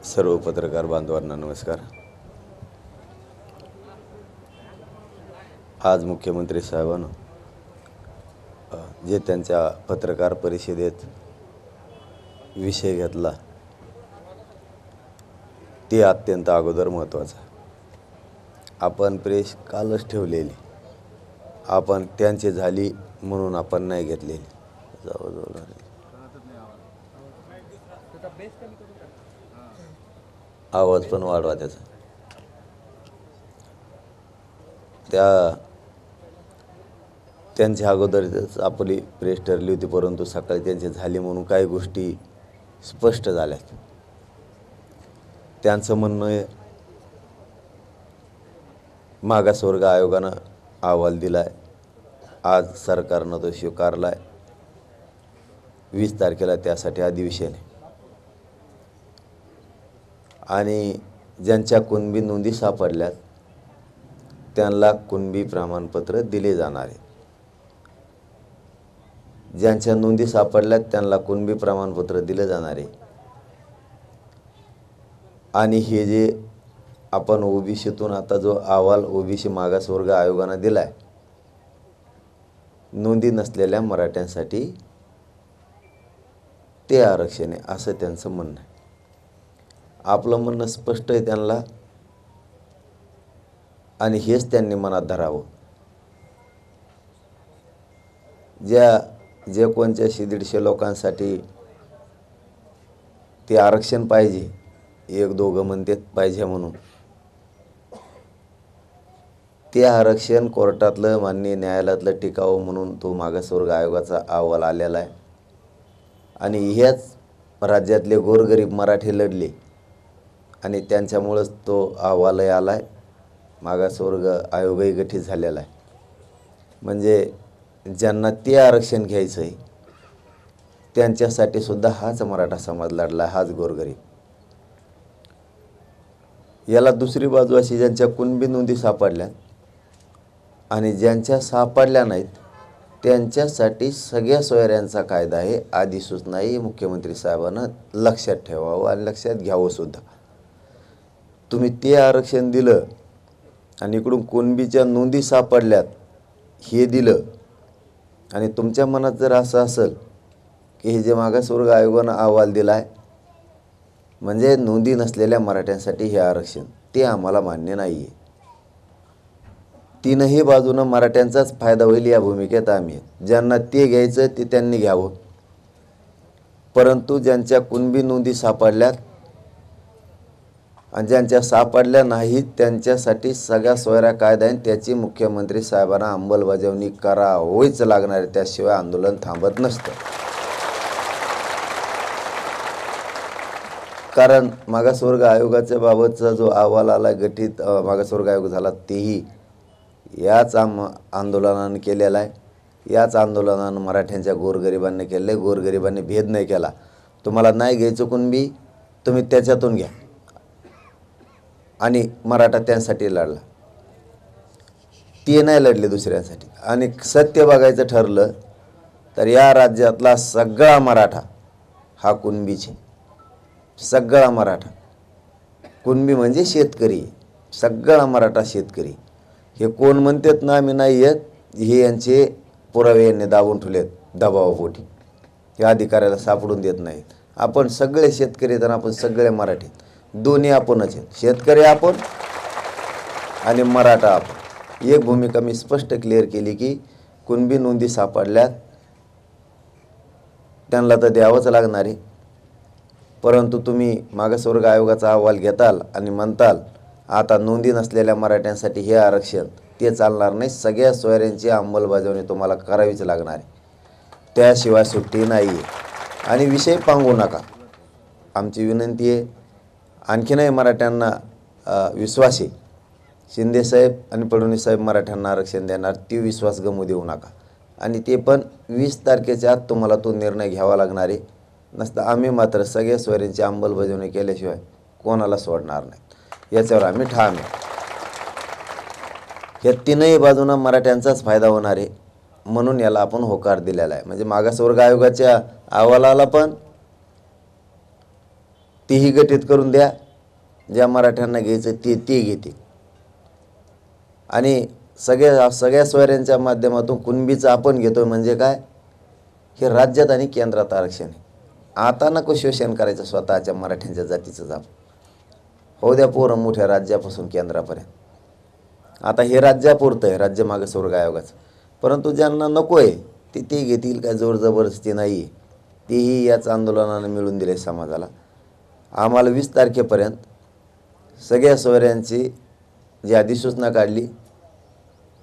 सर्व पत्रकार बांधवांना नमस्कार। आज मुख्यमंत्री साहेबांनी जे त्यांच्या पत्रकार परिषदेत विषय घेतला ते अत्यंत अगोदर महत्त्वाचं आहे। आपण प्रेस कालच ठेवलेली, आपण त्यांची झाली म्हणून आपण नाही घेतलेली। आवाज पण वाढवा त्याचा। त्यांच्या अगोदरच आपली प्रेस ठरली होती, परंतु सकाळी त्यांची झाली म्हणून काही गोष्टी स्पष्ट झाल्यात। त्यांचं म्हणणं आहे मागासवर्ग आयोगानं अहवाल दिलाय, आज सरकारनं तो स्वीकारलाय, 20 तारखेला त्यासाठी अधिवेशन आहे आणि ज्यांच्या कुणबी नोंदी सापडल्यात त्यांना कुणबी प्रमाणपत्र दिले जाणार आहे। ज्यांच्या नोंदी सापडल्यात त्यांना कुणबी प्रमाणपत्र दिले जाणार आहे आणि हे जे आपण ओबीसीतून आता जो अहवाल ओबीसी मागासवर्ग आयोगाने दिलाय, नोंदी नसलेल्या मराठ्यांसाठी ते आरक्षण आहे असं त्यांचं म्हणणं आहे। आपलं म्हणणं स्पष्ट आहे त्यांना आणि हेच त्यांनी मनात धरावं। जे कोणत्या 150 लोकांसाठी ते आरक्षण पाहिजे, एक दोघं म्हणतात पाहिजे म्हणून, ते आरक्षण कोर्टातलं माननीय न्यायालयातलं टिकावं म्हणून तो मागासवर्ग आयोगाचा अहवाल आलेला आहे आणि ह्याच राज्यातले गोरगरीब मराठी लढले आणि त्यांच्यामुळेच तो अहवालही आला आहे, मागासवर्ग आयोगही गठीत झालेला आहे। म्हणजे ज्यांना ते आरक्षण घ्यायचं आहे त्यांच्यासाठी सुद्धा हाच मराठा समाज लढला, हाच गोरगरीब। याला दुसरी बाजू अशी, ज्यांच्या कुणबी नोंदी सापडल्या आणि ज्यांच्या सापडल्या नाहीत त्यांच्यासाठी सगळ्या सोयऱ्यांचा कायदा आहे, अधिसूचनाही मुख्यमंत्री साहेबांना लक्षात ठेवावं आणि लक्षात घ्यावं सुद्धा। तुम्ही ते आरक्षण दिलं आणि इकडून कुणबीच्या नोंदी सापडल्यात हे दिलं आणि तुमच्या मनात जर असं असेल की हे जे मागासवर्ग आयोगानं अहवाल दिला आहे म्हणजे नोंदी नसलेल्या मराठ्यांसाठी हे आरक्षण, ते आम्हाला मान्य नाही आहे। तीनही बाजूनं मराठ्यांचाच फायदा होईल या भूमिकेत आम्ही, ज्यांना ते घ्यायचं ते त्यांनी घ्यावं, परंतु ज्यांच्या कुणबी नोंदी सापडल्यात आणि ज्यांच्या सापडल्या नाहीत त्यांच्यासाठी सगळ्या सोयरा कायदा आहे, त्याची मुख्यमंत्री साहेबांना अंमलबजावणी करावीच लागणार आहे, त्याशिवाय आंदोलन थांबत नसतं। कारण मागासवर्ग आयोगाच्या बाबतचा जो अहवाल आला गठीत मागासवर्ग आयोग झाला तेही याच आंदोलनानं केलेला आहे, याच आंदोलनानं मराठ्यांच्या गोरगरिबांनी केलं आहे। गोरगरिबांनी भेद नाही केला, तुम्हाला नाही घ्यायचं कुणबी तुम्ही त्याच्यातून घ्या, आणि मराठा त्यांसाठी लढला, ते नाही लढले दुसऱ्यांसाठी। आणि सत्य बघायचं ठरलं तर या राज्यातला सगळा मराठा हा कुणबीचे, सगळा मराठा। कुणबी म्हणजे शेतकरी, सगळा मराठा शेतकरी। हे कोण म्हणतात ना आम्ही नाही येत, हे यांचे पुरावे यांनी दाबून ठेवलेत दबावापोटी, हे अधिकाऱ्याला सापडून देत नाहीत। आपण सगळे शेतकरी तर आपण सगळे मराठी, दोन्ही आपणच आहेत, शेतकरी आपण आणि मराठा आपण। एक भूमिका मी स्पष्ट क्लिअर केली की कुणबी नोंदी सापडल्यात त्यांना तर द्यावंच लागणार आहे, परंतु तुम्ही मागासवर्ग आयोगाचा अहवाल घेताल आणि म्हणताल आता नोंदी नसलेल्या मराठ्यांसाठी हे आरक्षण, ते चालणार नाही, सगळ्या सोयऱ्यांची अंमलबजावणी तुम्हाला करावीच लागणार आहे, त्याशिवाय सुट्टी नाही आहे। आणि विषय पांगू नका, आमची विनंती आहे। आणखीनही मराठ्यांना विश्वास आहे, शिंदेसाहेब आणि फडणवीस साहेब मराठ्यांना आरक्षण देणार, ती विश्वास गमू देऊ नका आणि ते पण 20 तारखेच्या आत तुम्हाला तो निर्णय घ्यावा लागणार आहे, नसतं आम्ही मात्र सगळ्या सोयऱ्यांची अंमलबजावणी केल्याशिवाय कोणाला सोडणार नाही, याच्यावर आम्ही ठाम आहे। या तीनही बाजूंना मराठ्यांचाच फायदा होणार आहे, म्हणून याला आपण होकार दिलेला आहे। म्हणजे मागासवर्ग आयोगाच्या अहवालाला पण तीही गटीत करून द्या, ज्या मराठ्यांना घ्यायचं ते घेते. आणि सगळ्या सोयऱ्यांच्या माध्यमातून कुणबीचं आपण घेतो म्हणजे काय, हे राज्यात आणि केंद्रात आरक्षण आहे. आता नको शोषण करायचं स्वतःच्या मराठ्यांच्या जातीचं जाप. हो द्या पोरं मोठ्या राज्यापासून केंद्रापर्यंत. आता हे राज्यापुरतं आहे, राज्य मागासवर्ग आयोगाचं. परंतु ज्यांना नको आहे ते घेतील, काय जोर जबरदस्ती नाही आहे. तेही याच आंदोलनानं मिळून दिले समाजाला. आम्हाला 20 तारखेपर्यंत सगळ्या सोयऱ्यांची जी अधिसूचना काढली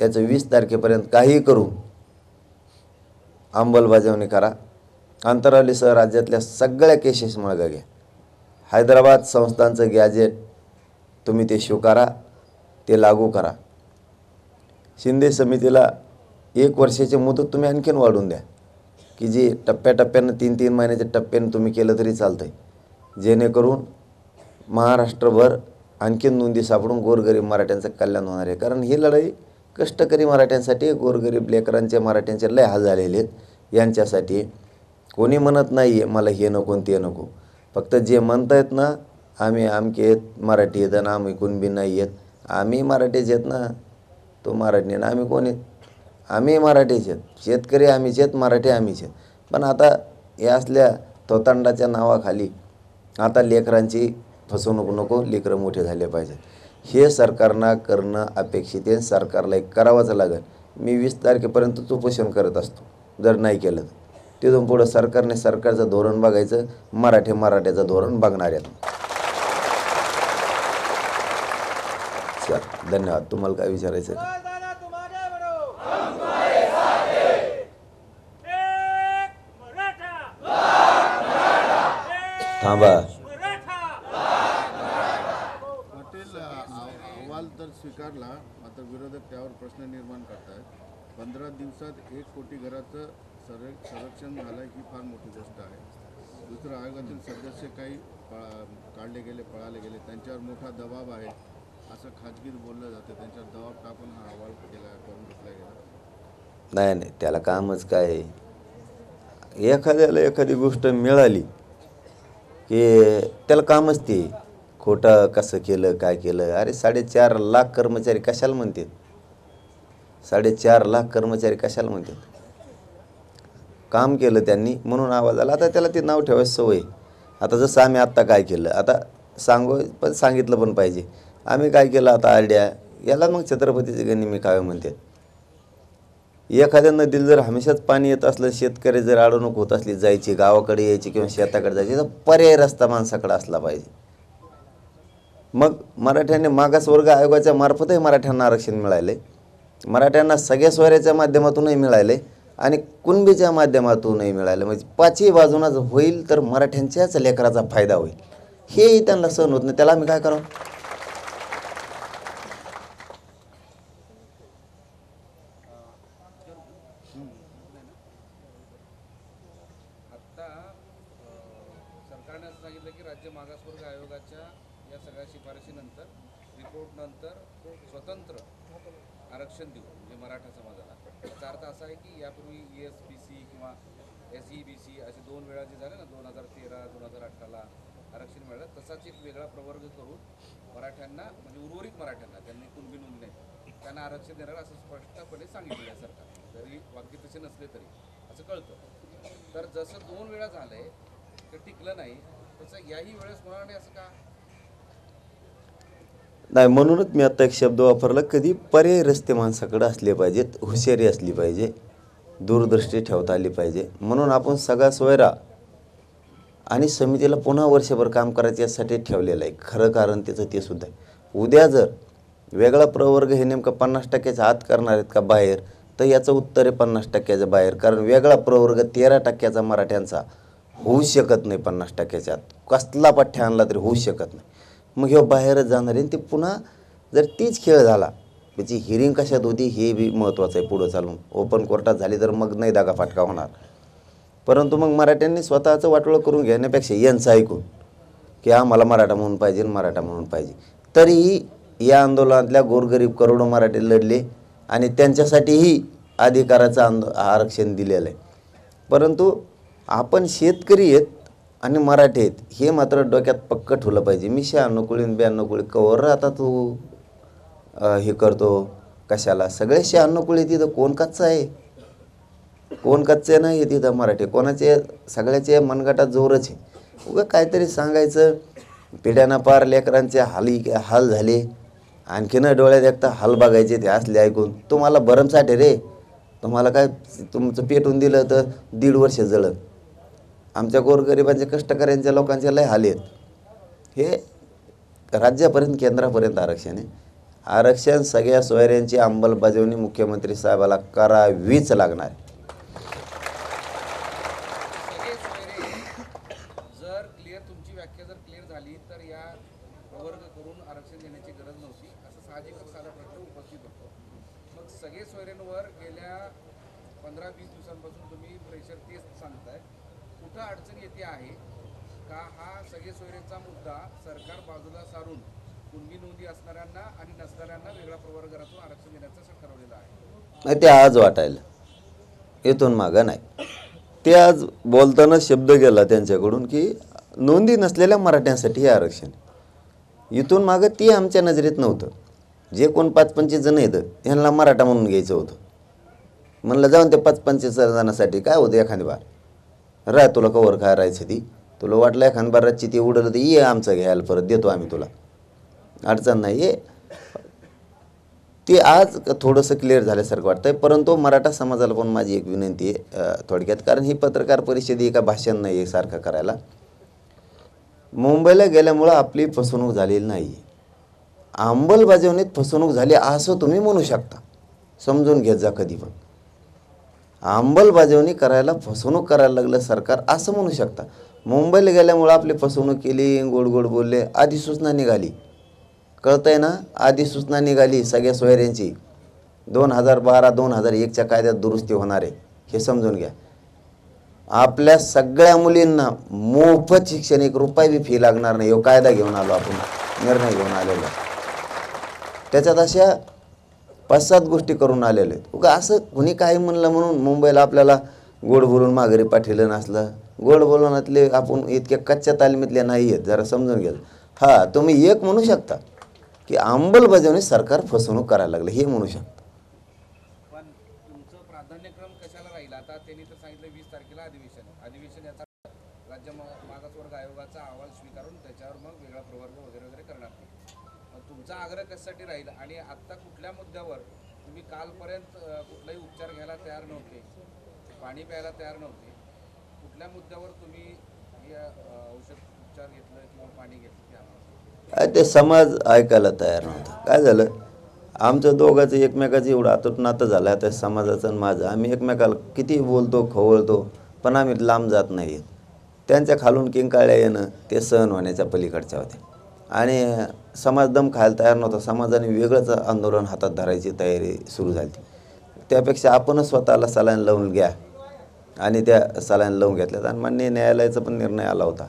त्याचं 20 तारखेपर्यंत काही करून अंमलबजावणी करा. अंतरावलीसह राज्यातल्या सगळ्या केसेस मागं घ्या. हैदराबाद संस्थांचं गॅजेट तुम्ही ते स्वीकारा, ते लागू करा. शिंदे समितीला 1 वर्षाची मुदत तुम्ही आणखीन वाढवून द्या, की जी टप्प्याटप्प्यानं 3-3 महिन्याच्या टप्प्यानं तुम्ही केलं तरी चालतं आहे, जेणेकरून महाराष्ट्रभर आणखीन नोंदी सापडून गोरगरीब मराठ्यांचं कल्याण होणार आहे. कारण ही लढाई कष्टकरी मराठ्यांसाठी, गोरगरीब लेकरांचे मराठ्यांचे लय हाल झालेले आहेत यांच्यासाठी. कोणी म्हणत नाही आहे मला हे नको ते नको. फक्त जे म्हणतायत ना, आम्ही आमके आहेत, मराठी आहेत आणि आम्ही कुणबी नाही आहेत. आम्ही मराठीच आहेत ना, तो मराठी ना, आम्ही कोण आहेत? आम्ही मराठीच आहेत. शेतकरी आम्हीच आहेत, मराठी आम्हीच आहेत. पण आता या असल्या तोतांडाच्या नावाखाली आता लेकरांची फसवणूक नको, लेकरं मोठे झाले पाहिजेत. हे सरकारनं करणं अपेक्षित आहे. सरकारला एक करावंच लागेल. मी 20 तारखेपर्यंत उपोषण करत असतो जर नाही केलं तर. तिथून पुढं सरकारने सरकारचं धोरण बघायचं, मराठ्याचं धोरण बघणार आहेत. चल, धन्यवाद. तुम्हाला काय विचारायचं आहे? थांबा. अहवाल तर स्वीकारला, मात्र विरोधक त्यावर प्रश्न निर्माण करतात. 15 दिवसात 1 कोटी घराचं संरक्षण झालं ही फार मोठी गोष्ट आहे. दुसरं, आयोगातील सदस्य काही काढले गेले, पळाले गेले, त्यांच्यावर मोठा दबाव आहे असं खाजगीत बोललं जातं. त्यांच्यावर दबाव टाकून हा अहवाल करून घेतला गेला. नाही, त्याला कामच काय आहे. एखाद्याला एखादी गोष्ट मिळाली की त्याला कामच ते खोटं कसं केलं, काय केलं. अरे 4.5 लाख कर्मचारी कशाला म्हणतात? 4.5 लाख कर्मचारी कशाला म्हणतात? काम केलं त्यांनी म्हणून आवाज आला. आता त्याला ते नाव ठेवायची सवय. आता जसं आम्ही आत्ता काय केलं, आता पण सांगितलं पण पाहिजे. आम्ही काय केलं आता आरड्या, याला मग छत्रपतीचे गणी मी काय म्हणतात. एखाद्या नदीला जर हमेशाच पाणी येत असलं, शेतकरी जर अडवणूक होत असली जायची, गावाकडे यायची किंवा शेताकडे जायची, तर पर्याय रस्ता माणसाकडे असला पाहिजे. मग मराठ्यांनी मागासवर्ग आयोगाच्या मार्फतही मराठ्यांना आरक्षण मिळाले, मराठ्यांना सगळ्या सोयऱ्याच्या माध्यमातूनही मिळाले आणि कुणबीच्या माध्यमातूनही मिळाले. म्हणजे 5ही बाजूनच होईल तर मराठ्यांच्याच लेकराचा फायदा होईल. हेही त्यांना सहन होत नाही. त्याला आम्ही काय करावं? सरकारने असं सांगितलं की राज्य मागासवर्ग आयोगाच्या या सगळ्या शिफारशीनंतर, रिपोर्टनंतर स्वतंत्र आरक्षण देऊ म्हणजे मराठा समाजाला. याचा अर्थ असा आहे की यापूर्वी ESBC किंवा SEBC असे 2 वेळा जे झाले ना, 2013-2018ला आरक्षण मिळालं, तसाच एक वेगळा प्रवर्ग करून मराठ्यांना म्हणजे उर्वरित मराठ्यांना, त्यांनी कुणबी नोंदणी नाही, त्यांना आरक्षण देणार असं स्पष्टपणे सांगितलेलं आहे सरकार. जरी वाक्य तसे नसले तरी असं कळतं. तर जसं 2 वेळा झालं आहे ते टिकलं नाही, तसं याही वेळेस होणार नाही असं का? नाही, म्हणूनच मी आता एक शब्द वापरला, कधी पर्यायी रस्ते माणसाकडे असले पाहिजेत, हुशारी असली पाहिजे, दूरदृष्टी ठेवता आली पाहिजे. म्हणून आपण सगळा सोयरा आणि समितीला पुन्हा वर्षभर काम करायचं यासाठी ठेवलेलं आहे. खरं कारण त्याचं ते सुद्धा आहे. उद्या जर वेगळा प्रवर्ग हे नेमकं 50% आत करणार आहेत का बाहेर, तर याचं उत्तर आहे 50% बाहेर. कारण वेगळा प्रवर्ग 13% मराठ्यांचा होऊ शकत नाही. 50% आत कसला पठ्ठ्या आणला तरी होऊ शकत नाही. मग हे बाहेरच जाणार आहे. ते पुन्हा जर तीच खेळ झाला, त्याची हिअरिंग कशात होती हे बी महत्त्वाचं आहे. पुढं चालून ओपन कोर्टात झाली तर मग नाही दागा फाटका होणार. परंतु मग मराठ्यांनी स्वतःचं वाटोळं करून घेण्यापेक्षा यांचं ऐकून की आम्हाला मराठा म्हणून पाहिजे, मराठा म्हणून पाहिजे, तरीही या आंदोलनातल्या गोरगरीब करोडो मराठी लढले आणि त्यांच्यासाठीही अधिकाराचं आरक्षण दिलेलं आहे. परंतु आपण शेतकरी आहेत आणि मराठी आहेत हे मात्र डोक्यात पक्क ठेवलं पाहिजे. मी 96 कुळी 92 कुळी कवर आता तू हे करतो कशाला? सगळे 96 कुळी तिथं कोण कच्चं आहे? कोण कच्चे नाही तिथं मराठी कोणाचे सगळ्याचे मनगटात जोरच आहे. उगा काहीतरी सांगायचं पिढ्यानं पार लेकरांचे हाल झाले आणखीन डोळ्यात एकटा हाल बघायचे ते असले ऐकून. तुम्हाला भरमसाठ आहे रे. तुम्हाला काय तुमचं पेटून दिलं तर 1.5 वर्ष जळत. आमच्या गोरगरिबांच्या कष्टकऱ्यांच्या लोकांचे लय हाल आहेत. हे राज्यापर्यंत केंद्रापर्यंत आरक्षण आहे. आरक्षण सगळ्या सोयऱ्यांची अंमलबजावणी मुख्यमंत्री साहेबाला करावीच लागणार. सगळे सोयरे जर क्लिअर तुमची व्याख्या जर क्लिअर झाली तर या प्रवर्ग करून आरक्षण देण्याची गरज नव्हती असं साहजिकच साधा प्रश्न उपस्थित होतो. मग सगळे सोयऱ्यांवर गेल्या 15-20 दिवसांपासून तुम्ही प्रेशर तेच सांगताय. कुठं अडचण येते आहे का? हा सगळे सोयरेचा मुद्दा सरकार बाजूला सारून कुणबी नोंदी असणाऱ्यांना आणि नसणाऱ्यांना वेगळ्या प्रवर्गातून आरक्षण देण्याचं असं ठरवलेलं आहे. नाही ते आज वाटायला इथून मागं नाही. ते आज बोलताना शब्द गेला त्यांच्याकडून की नोंदी नसलेल्या मराठ्यांसाठी हे आरक्षण. इथून मागं ती आमच्या नजरेत नव्हतं. जे कोण 5-25 जण येतं ह्यांना मराठा म्हणून घ्यायचं होतं. म्हणलं जाऊन ते 5-25 जणांसाठी काय होतं एखादी बार राय तुला कवर काय राहायचं ती तुला वाटलं एखादी बार रातची ती उडलं तर ये आमचं घ्यायला परत देतो आम्ही तुला अडचण नाही आहे. ते आज थोडंसं क्लिअर झाल्यासारखं वाटतंय. परंतु मराठा समाजाला पण माझी एक विनंती आहे थोडक्यात, कारण ही पत्रकार परिषद एका भाषण नाही आहे सारखं करायला. मुंबईला गेल्यामुळं आपली फसवणूक झालेली नाही. अंमलबजावणीत फसवणूक झाली असं तुम्ही म्हणू शकता. समजून घेत जा कधी पण. अंमलबजावणी करायला फसवणूक करायला लागलं सरकार असं म्हणू शकता. मुंबईला गेल्यामुळं आपली फसवणूक केली गोड गोड बोलले. अधिसूचना निघाली कळतंय ना. अधिसूचना निघाली सगळ्या सोयऱ्यांची 2012-2001च्या कायद्यात दुरुस्ती होणार आहे हे समजून घ्या. आपल्या सगळ्या मुलींना मोफत शिक्षण 1 रुपया बी फी लागणार नाही. हो कायदा घेऊन आलो आपण निर्णय घेऊन आलेला. त्याच्यात अशा 5-7 गोष्टी करून आलेल्या आहेत. उगा असं कुणी काही म्हणलं म्हणून मुंबईला आपल्याला गोड बोलून माघारी पाठवलं नसलं. गोड बोलण्यातले आपण इतक्या कच्च्या तालमीतले नाही आहेत जरा समजून घ्या. हां तुम्ही एक म्हणू शकता की अंमलबजावणी सरकार फसवणूक करायला लागलं हे म्हणू शकता. पण तुमचं प्राधान्यक्रम कशाला राहील? आता त्यांनी तर सांगितलं 20 तारखेला अधिवेशन याचा राज्य मागासवर्ग आयोगाचा अहवाल स्वीकारून त्याच्यावर मग वेगळा प्रवर्ग वगैरे वगैरे करणार. मग तुमचा आग्रह कशासाठी राहील? आणि आत्ता कुठल्या मुद्द्यावर तुम्ही कालपर्यंत कुठलाही उपचार घ्यायला तयार नव्हते, पाणी प्यायला तयार नव्हते, कुठल्या मुद्द्यावर तुम्ही हे औषध उपचार घेतलं किंवा पाणी घेतलं ते आम्हाला? ते समाज ऐकायला तयार नव्हता. काय झालं आमचं दोघांचं एकमेकाचं एवढं अतूट नातं झालं आता समाजाचं आणि माझं. आम्ही एकमेकाला किती बोलतो खवळतो पण आम्ही लांब जात नाही. त्यांच्या खालून किंकाळ्या येणं ते सहन होण्याच्या पलीकडच्या होत्या. आणि समाज दम खायला तयार नव्हता. समाजाने वेगळंच आंदोलन हातात धरायची तयारी सुरू झाली. त्यापेक्षा आपणच स्वतःला सलाईन लावून घ्या आणि त्या सलाईन लावून घेतल्यात आणि माननीय न्यायालयाचा पण निर्णय आला होता.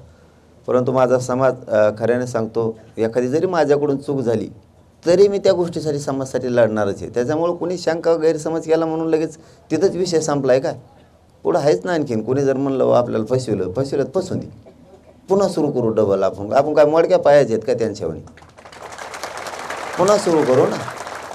परंतु माझा समाज खऱ्याने सांगतो एखादी जरी माझ्याकडून चूक झाली तरी मी त्या गोष्टीसाठी समाजासाठी लढणारच आहे. त्याच्यामुळं कुणी शंका गैरसमज केला म्हणून लगेच तिथंच विषय संपला आहे काय? पुढं आहेच ना आणखीन. कुणी जर म्हणलं आपल्याला फसवलं फसून दे पुन्हा सुरू करू डबल. आपण काय मडक्या पायाचे आहेत का त्यांच्यावर? पुन्हा सुरू करू ना.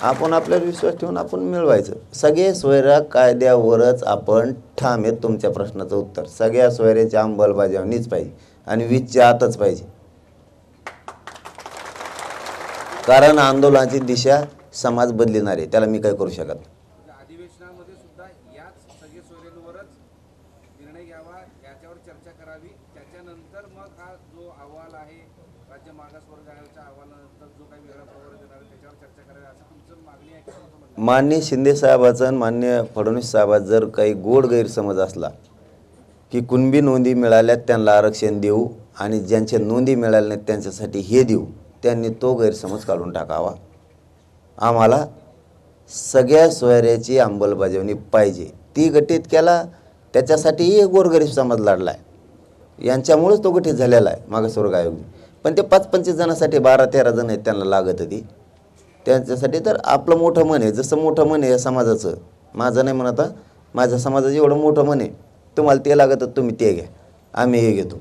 आपण आपल्याला विश्वास ठेवून आपण मिळवायचं. सगळे सोयरा कायद्यावरच आपण ठाम आहेत. तुमच्या प्रश्नाचं उत्तर सगळ्या सोयऱ्याची अंमलबजावणीच पाहिजे आणि 20च्या आतच पाहिजे. कारण आंदोलनाची दिशा समाज बदलणार आहे. त्याला मी काय करू शकत नाही. अधिवेशनामध्ये सुद्धा याच सगळे सोयऱ्यांवरच निर्णय घ्यावा, याच्यावर चर्चा करावी. त्याच्यानंतर मग हा जो अहवाल आहे राज्य मागासवर्ग आयोगाच्या अहवालानंतर जो काही वेगळा प्रवर्ग देणार आहे त्याच्यावर चर्चा करावी असं तुमचं मागणी आहे का? माननीय शिंदे साहेबाचं आणि माननीय फडणवीस साहेबाचा जर काही गोड गैरसमज असला की कुणबी नोंदी मिळाल्यात त्यांना आरक्षण देऊ आणि ज्यांच्या नोंदी मिळाल्या नाहीत त्यांच्यासाठी हे देऊ, त्यांनी तो गैरसमज काढून टाकावा. आम्हाला सगळ्या सोयऱ्याची अंमलबजावणी पाहिजे. ती गठीत केला त्याच्यासाठीही गोरगरीब समाज लढला आहे. यांच्यामुळेच तो गठीत झालेला आहे मागासवर्ग आयोग. पण ते 5-25 जणांसाठी 12-13 जण आहेत त्यांना लागत होती. त्यांच्यासाठी तर आपलं मोठं मन आहे. जसं मोठं मन आहे या समाजाचं, माझं नाही म्हणता, माझ्या समाजाचं एवढं मोठं मन आहे. तुम्हाला ते लागतं तुम्ही ते घ्या, आम्ही हे घेतो.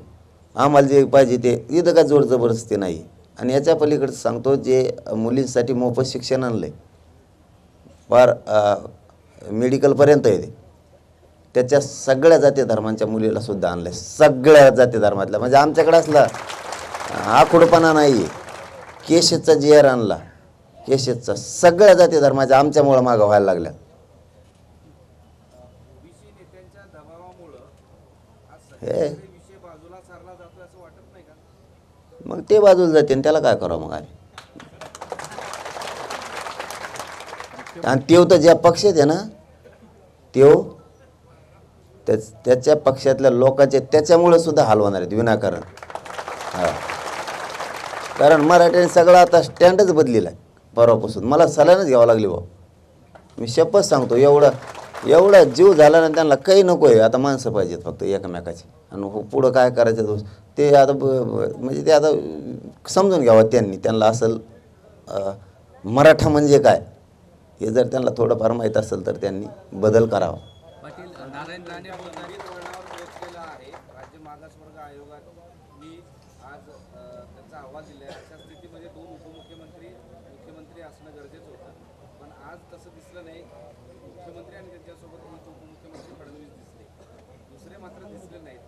आम्हाला जे पाहिजे ते इथं काय जोर जबरदस्ती नाही. आणि याच्या पलीकडे सांगतो, जे मुलींसाठी मोफत शिक्षण आणलं आहे फार मेडिकलपर्यंत आहे ते, त्याच्या सगळ्या जाती धर्मांच्या मुलीला सुद्धा आणलं आहे, सगळ्या जाती धर्मातल्या. म्हणजे आमच्याकडे असला आखुडपणा नाही आहे. केशेचा GR आणला, केशेचा सगळ्या जाती धर्माच्या आमच्यामुळं मागं व्हायला लागल्या. ओबीसी नेत्यांच्या दबावामुळं आज हे विषय बाजूला सारला जातो असं वाटत नाही का? मग ते बाजूला जाते आणि त्याला काय करावं मग आम्ही. आणि तेव तर ज्या पक्षात आहे ना, तेव त्याच्या पक्षातल्या लोकांचे त्याच्यामुळे सुद्धा हाल होणार आहेत विनाकारण. हा, कारण मराठ्याने सगळं आता स्टँडच बदलेला आहे परवापासून. मला सलानच घ्यावं लागली भाऊ, मी शपथ सांगतो. एवढा जीव झाला ना त्यांना, काही नको आहे आता. माणसं पाहिजेत फक्त एकमेकाची. आणि पुढं काय करायचं दोस्त ते आता म्हणजे ते आता समजून घ्यावं त्यांनी. त्यांना असं मराठा म्हणजे काय हे जर त्यांना थोडंफार माहीत असेल तर त्यांनी बदल करावा. पाटील नारायण राणे वळणावर पोहोचलेला आहे. राज्य मागासवर्ग आयोगाने आज त्यांचा अहवाल दिला आहे. अशा स्थितीमध्ये 2 मुख्यमंत्री असणं गरजेचं होतं, पण आज तसं दिसलं नाही. मुख्यमंत्री आणि त्यांच्यासोबत एक उपमुख्यमंत्री फडणवीस दिसले, दुसरे मात्र दिसले नाहीत.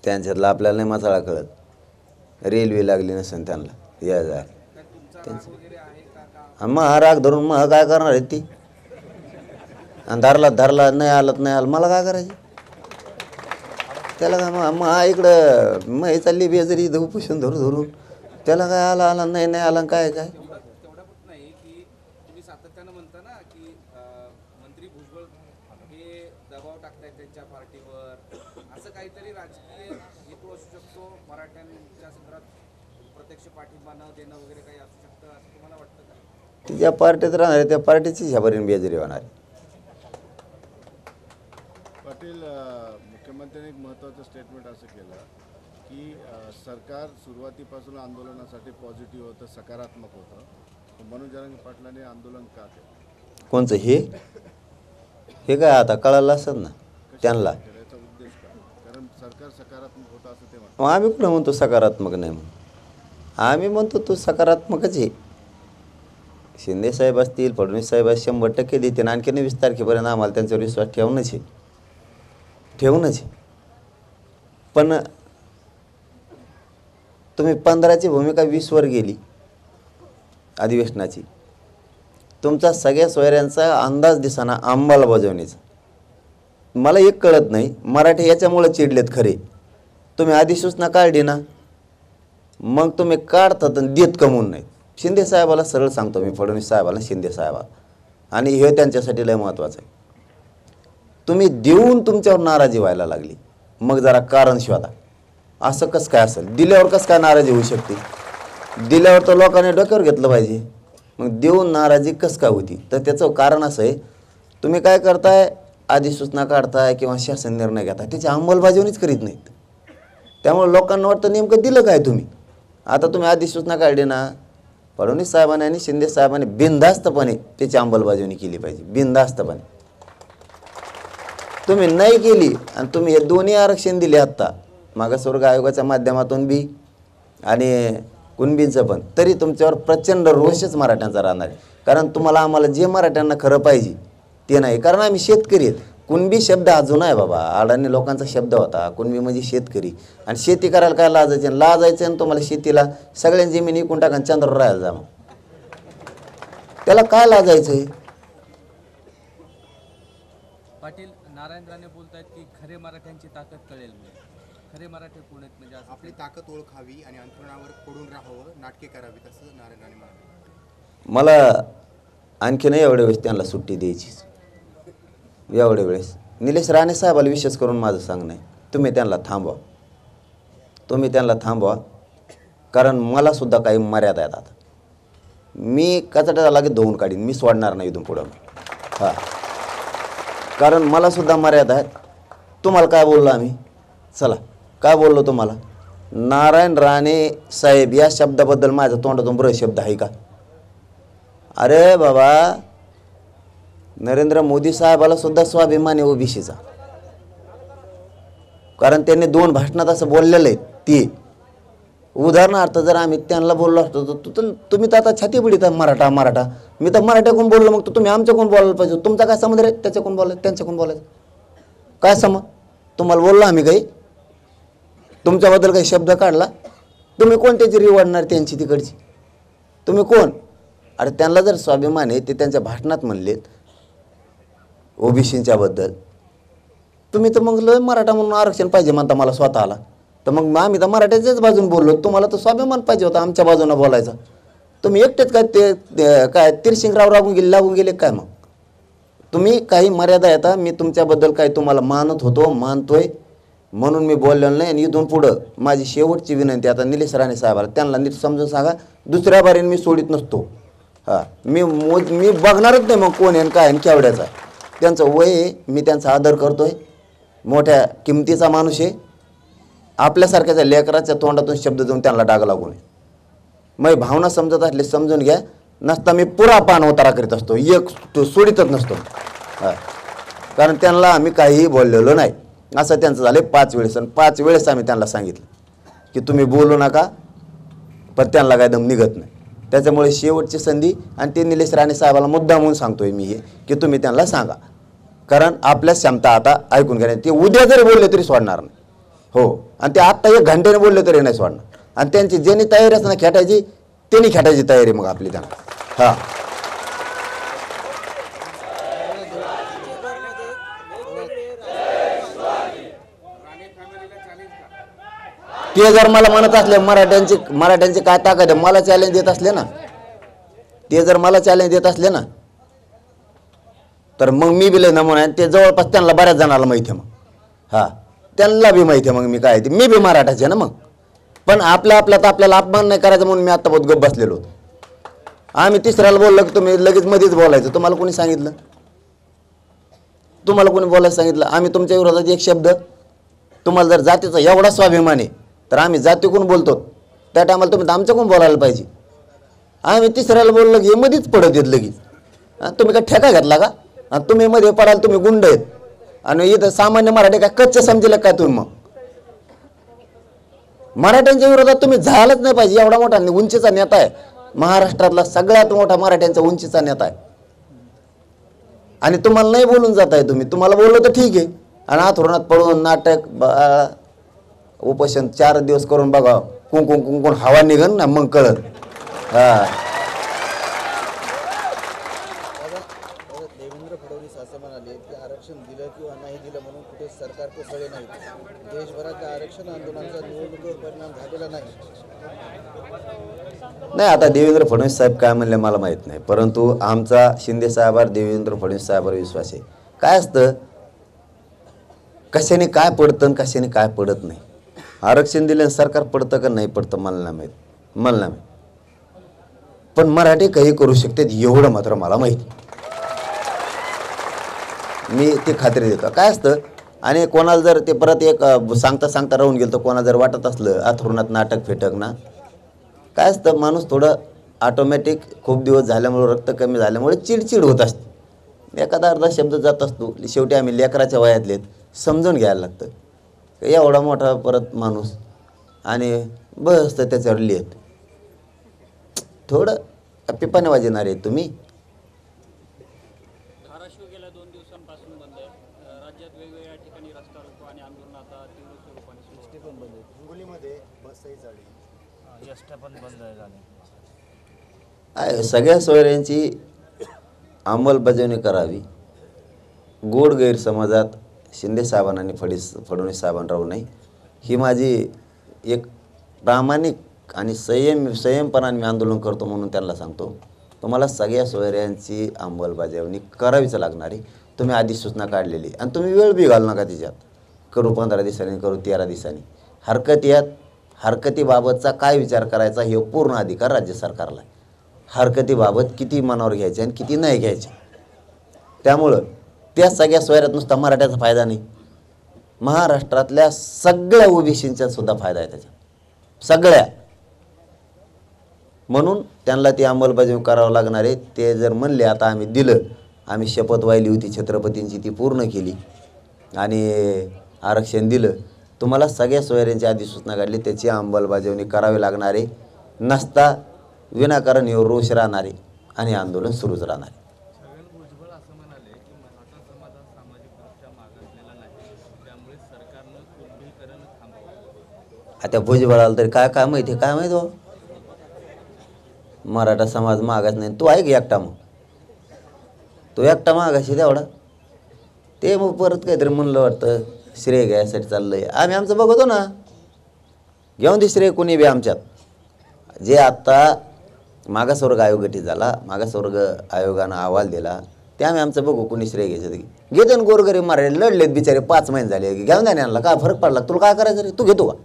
त्यांच्यातला आपल्याला नाही मसाळा कळत. रेल्वे लागली नसेल त्यांना या जा. काय तुमचा राग वगैरे आहे का? मग हा राग धरून मग काय करणार आहेत ती. आणि धरला नाही आलं मला काय करायचं त्याला. काय मग हा इकडं मग हे चालली बेजरी इथं उपोषण धरून त्याला काय आला नाही आला काय तेवढं पण नाही की तुम्ही सातत्यानं म्हणता ना की मंत्री भुजबळ हे दबाव टाकतायत त्यांच्या पार्टीवर, असं काहीतरी राजकीय हेतू असू शकतो. मराठ्यांच्या संदर्भात प्रत्यक्ष पाठिंबा न देणं वगैरे काही असू शकतं असं तुम्हाला वाटतं का? ती ज्या पार्टीत राहणार आहे त्या पार्टीची ह्यापर्यंत बेजरी होणार आहे. पाटील, मुख्यमंत्र्यांनी एक महत्त्वाचं स्टेटमेंट असं केलं की सरकार सुरुवातीपासून आंदोलनासाठी पॉझिटिव्ह होतं, सकारात्मक होतं. मनोज जरांगे पाटलांनी आंदोलन का केलं? कोणचं हे काय आता कळालं असत ना त्यांना. याचा उद्देश काय? कारण सरकार सकारात्मक होतं असं ते म्हणतात. मग आम्ही कुठं म्हणतो सकारात्मक नाही म्हणून. आम्ही म्हणतो तो सकारात्मकच आहे. शिंदेसाहेब असतील, फडणवीस साहेब 100% देतील. आणखी 20 तारखेपर्यंत आम्हाला त्यांच्यावर विश्वास ठेवणच आहे. पण तुम्ही 15ची भूमिका 20वर गेली अधिवेशनाची. तुमचा सगळ्या सोयऱ्यांचा अंदाज दिसाना अंमलबजावणीचा. मला एक कळत नाही, मराठी याच्यामुळे चिडलेत खरे. तुम्ही अधिसूचना काढली ना, मग तुम्ही काढतात आणि देत कमवून नाही. शिंदे साहेबाला सरळ सांगतो मी, फडणवीस साहेबाला, शिंदे साहेबाला, आणि हे त्यांच्यासाठी लय महत्त्वाचं आहे. तुम्ही देऊन तुमच्यावर नाराजी व्हायला लागली, मग जरा कारण शोधा. असं कसं काय असेल? दिल्यावर कसं काय नाराजी होऊ शकते? दिल्यावर तर लोकांनी डोक्यावर घेतलं पाहिजे. मग देऊन नाराजी कसं काय होती? तर त्याचं कारण असं आहे, तुम्ही काय करताय, अधिसूचना काढताय किंवा शासन निर्णय घेताय, त्याची अंमलबजावणीच करीत नाहीत. त्यामुळे लोकांना वाटतं नेमकं दिलं काय तुम्ही. आता तुम्ही अधिसूचना काढली ना, फडणवीस साहेबांनी आणि शिंदे साहेबांनी बिनधास्तपणे त्याची अंमलबजावणी केली पाहिजे. बिनधास्तपणे तुम्ही नाही केली आणि तुम्ही हे दोन्ही आरक्षण दिले आत्ता, मागासवर्ग आयोगाच्या माध्यमातून बी आणि कुणबींचं पण, तरी तुमच्यावर प्रचंड रोषच मराठ्यांचा राहणार आहे. कारण तुम्हाला आम्हाला जे मराठ्यांना खरं पाहिजे ते नाही. कारण आम्ही शेतकरी आहेत. कुणबी शब्द अजून आहे बाबा, अडाणी लोकांचा शब्द होता. कुणबी म्हणजे शेतकरी. आणि शेती करायला काय लाजायचं आणि तुम्हाला शेतीला सगळ्यांची जमीन विकून टाका आणि चंद्रावर राहायला जा. मग त्याला काय लाजायचं आहे? पाटील, नारायण राणे बोलतायत की खरे मराठ्यांची ताकद कळेल म्हणजे. खरे मराठे कोण आहेत म्हणजे आपली ताकद ओळखावी आणि अंतरुणावर पडून राहावं, नाटके करावीत, असं नारायण राणे म्हणाले. मला आणखीन एवढ्या वेळेस त्यांना सुट्टी द्यायचीच. एवढ्या वेळेस निलेश राणे साहेबाला विशेष करून माझं सांगणं आहे, तुम्ही त्यांना थांबवा. कारण मलासुद्धा काही मर्यादा आहेत. आता मी कचाट्याला लागेल धुवून काढीन, मी सोडणार नाही इथून पुढं. हां, कारण मलासुद्धा मर्यादा आहेत. तुम्हाला काय बोललो आम्ही? चला, काय बोललो तुम्हाला? नारायण राणे साहेब या शब्दाबद्दल माझ्या तोंडातून बरं शब्द आहे का? अरे बाबा, नरेंद्र मोदी साहेबाला सुद्धा स्वाभिमान आहे ओबीसीचा. कारण त्यांनी 2 भाषणात असं बोललेलं आहे, ती उदाहरणार्थ जर आम्ही त्यांना बोललो असतो तर तुम्ही तर आता छाती पिढीत मराठा मराठा, मी तर मराठ्याकडून बोललो, मग तर तुम्ही आमच्याकडून बोलायला पाहिजे. तुमचा काय संबंध रे त्याच्याकडून बोलायचं त्यांच्याकडून बोलायचं? काय समज? तुम्हाला बोललो आम्ही काही? तुमच्याबद्दल काही शब्द काढला? तुम्ही कोणत्याची रिवाडणार त्यांची तिकडची? तुम्ही कोण? अरे त्यांना जर स्वाभिमान आहे ते त्यांच्या भाषणात म्हणलेत ओबीसीच्या बद्दल, तुम्ही तर मग लय मराठा म्हणून आरक्षण पाहिजे म्हणता मला स्वतःला, तर मग आम्ही तर मराठ्याच्याच बाजून बोललो. तुम्हाला तर स्वाभिमान पाहिजे होता आमच्या बाजूनं बोलायचा. तुम्ही एकटेच काय काय तिरशिंगराव लागून गेले काय? मग तुम्ही काही मर्यादा येता. मी तुमच्याबद्दल काही तुम्हाला मानतोय म्हणून मी बोललेलो नाही. आणि इथून पुढं माझी शेवटची विनंती आता निलेश राणे साहेबाला, त्यांना नीट समजून सांगा, दुसऱ्या बारीने मी सोडित नसतो. हां, मी बघणारच नाही मग कोण आहे काय आणि केवढ्याचा. त्यांचं वय आहे, मी त्यांचा आदर करतोय, मोठ्या किमतीचा माणूस आहे. आपल्यासारख्याच्या लेकराच्या तोंडातून शब्द देऊन त्यांना डाग लागू नये. मग भावना समजत असले समजून घ्या, नसता मी पुरा पान उतारा करीत असतो, एक तो सोडितच नसतो. हां, कारण त्यांना आम्ही काहीही बोललेलो नाही. असं त्यांचं झालं 5 वेळेस, आणि 5 वेळेस आम्ही त्यांना सांगितलं की तुम्ही बोलू नका, पण त्यांना काय दम निघत नाही. त्याच्यामुळे शेवटची संधी, आणि ते निलेश राणे साहेबाला मुद्दा म्हणून सांगतोय मी हे की तुम्ही त्यांना सांगा, कारण आपल्या क्षमता आता ऐकून घ्या. ते उद्या जरी बोलले तरी सोडणार नाही. हो, आणि ते आत्ता 1 घंट्याने बोलले तरी नाही सोडणार. आणि त्यांची ज्यांनी तयारी असणार खेटायची त्यांनी खेटायची तयारी मग आपली त्यांना. हां, ते जर मला म्हणत असले मराठ्यांचे काय ताकद आहे, मला चॅलेंज देत असले ना, ते जर मला चॅलेंज देत असले ना, तर मग मी बी लय नमुना आहे. ते जवळपास त्यांना बऱ्याच जणाला माहिती आहे. मग हां, त्यांना बी माहिती आहे मग मी काय ते, मी बी मराठाचे ना. मग पण आपल्यात आपल्याला अपमान नाही करायचा म्हणून मी आत्ता बहुत गप्प बसलेलो होतो. आम्ही तिसऱ्याला बोललो की तुम्ही लगेच मध्येच बोलायचं. तुम्हाला कोणी सांगितलं? तुम्हाला कोणी बोलायला सांगितलं? आम्ही तुमच्या विरोधात एक शब्द, तुम्हाला जर जातीचा एवढा स्वाभिमान आहे तर आम्ही जातीकडून बोलतो, त्या टायमाला तुम्ही आमच्याकडून बोलायला पाहिजे. आम्ही तिसऱ्याला बोललो की मध्येच पडत येत लगेच. तुम्ही काय ठेका घेतला का? आणि तुम्ही मध्ये पडाल, तुम्ही गुंड आहेत. आणि इथं सामान्य मराठी काय कच्चे समजेल काय तुम्ही? मग मराठ्यांच्या विरोधात तुम्ही झालंच नाही पाहिजे. एवढा मोठा उंचीचा नेता आहे, महाराष्ट्रातला सगळ्यात मोठा मराठ्यांचा उंचीचा नेता आहे, आणि तुम्हाला नाही बोलून जात आहे. तुम्हाला बोललो तर ठीक आहे, आणि आथरुणात पडून नाटक उपोषण 4 दिवस करून बघा, कुंकुण हवा निघन ना, मग कळत. हां, देवेंद्र फडणवीस असं म्हणाले की आरक्षण दिलं किंवा नाही दिलं म्हणून कुठे सरकार कोसळले नाही. देशभरातल्या आरक्षण आंदोलनाचा निवडणुकीवर परिणाम झालेला नाही. नाही, आता देवेंद्र फडणवीस साहेब काय म्हणले मला माहीत नाही, परंतु आमचा शिंदे साहेबावर देवेंद्र फडणवीस साहेबावर विश्वास आहे. काय असतं, कशाने काय पडतं आणि कशाने काय पडत नाही. आरक्षण दिलं सरकार पडतं का नाही पडतं मला नाही माहीत, पण मराठी काही करू शकतात एवढं मात्र मला माहिती. मी ती खात्री देतो. काय असतं, आणि कोणाला जर ते परत एक सांगता राहून गेलं तर कोणाला जर वाटत असलं अथरुणात नाटक फेटक ना, काय असतं, माणूस थोडं ऑटोमॅटिक खूप दिवस झाल्यामुळे, रक्त कमी झाल्यामुळे चिडचिड होत असते. एखादा अर्धा शब्द जात असतो. शेवटी आम्ही लेकराच्या वयातलेत, समजून घ्यायला लागतं. एवढा मोठा परत माणूस आणि बस तर त्याच्यावर लिहित, थोडं पिपाने वाजणार आहे तुम्ही. धाराशिव गेल्या 2 दिवसांपासून बंद आहे. राज्यात वेगवेगळ्या ठिकाणी रस्ता रोको आणि आंदोलन आता तीव्र स्वरूपाने सुरू आहे. हिंगोलीमध्ये बसही झाली, एसट्या पण बंद झाल्या. सगळ्या सोयऱ्यांची अंमलबजावणी करावी. गोड गैरसमजात शिंदे साहेबांना आणि फडणवीस साहेबांना राहू नये, ही माझी एक प्रामाणिक आणि संयमपणाने मी आंदोलन करतो म्हणून त्यांना सांगतो. तुम्हाला सगळ्या सोयऱ्यांची अंमलबजावणी करावीच लागणार आहे. तुम्ही अधिसूचना काढलेली, आणि तुम्ही वेळ बी घालू नका तिच्यात. करू 15 दिवसांनी, करू 13 दिवसांनी. हरकतीबाबतचा काय विचार करायचा हे पूर्ण अधिकार राज्य सरकारला आहे. हरकतीबाबत किती मनावर घ्यायचे आणि किती नाही घ्यायचे. त्यामुळं त्या सगळ्या सोयऱ्यात नुसता मराठ्याचा फायदा नाही, महाराष्ट्रातल्या सगळ्या ओबीसींचा सुद्धा फायदा आहे त्याच्यात, सगळ्या. म्हणून त्यांना ती अंमलबजावणी करावं लागणार आहे. ते जर म्हणले आता आम्ही दिलं, आम्ही शपथ वाहिली होती छत्रपतींची ती पूर्ण केली आणि आरक्षण दिलं, तुम्हाला सगळ्या सोयऱ्यांची अधिसूचना काढली, त्याची अंमलबजावणी करावी लागणार आहे. नसता विनाकारण हे रोष राहणार आहे आणि आंदोलन सुरूच राहणार आहे. छगन भुजबळ असं म्हणाले की मराठा समाज हा सामाजिकदृष्ट्या मागासलेला नाही, त्यामुळे सरकारनं कुणबीकरण थांबवावं. आता भुजबळाला तरी काय माहिती काय माहिती हो, मराठा समाज मागास नाही. तू आहे की एकटा, मग तो एकटा मागाशी तेवढा. ते मग परत काहीतरी म्हणलं वाटतं श्रेय घ्यायसाठी चाललंय. आम्ही आमचं बघतो ना, घेऊन दे श्रेय कोणी बी आमच्यात. जे आत्ता मागासवर्ग आयोग गठीत झाला, मागासवर्ग आयोगानं अहवाल दिला, ते आम्ही आमचं बघू कोणी श्रेय घ्यायचं ते घेतो ना. गोरगरीब मराठी लढलेत बिचारे 5 महिने झाले, घेऊन द्या आणला काय फरक पडला. तुला काय करायचं रे, तू घेतो का,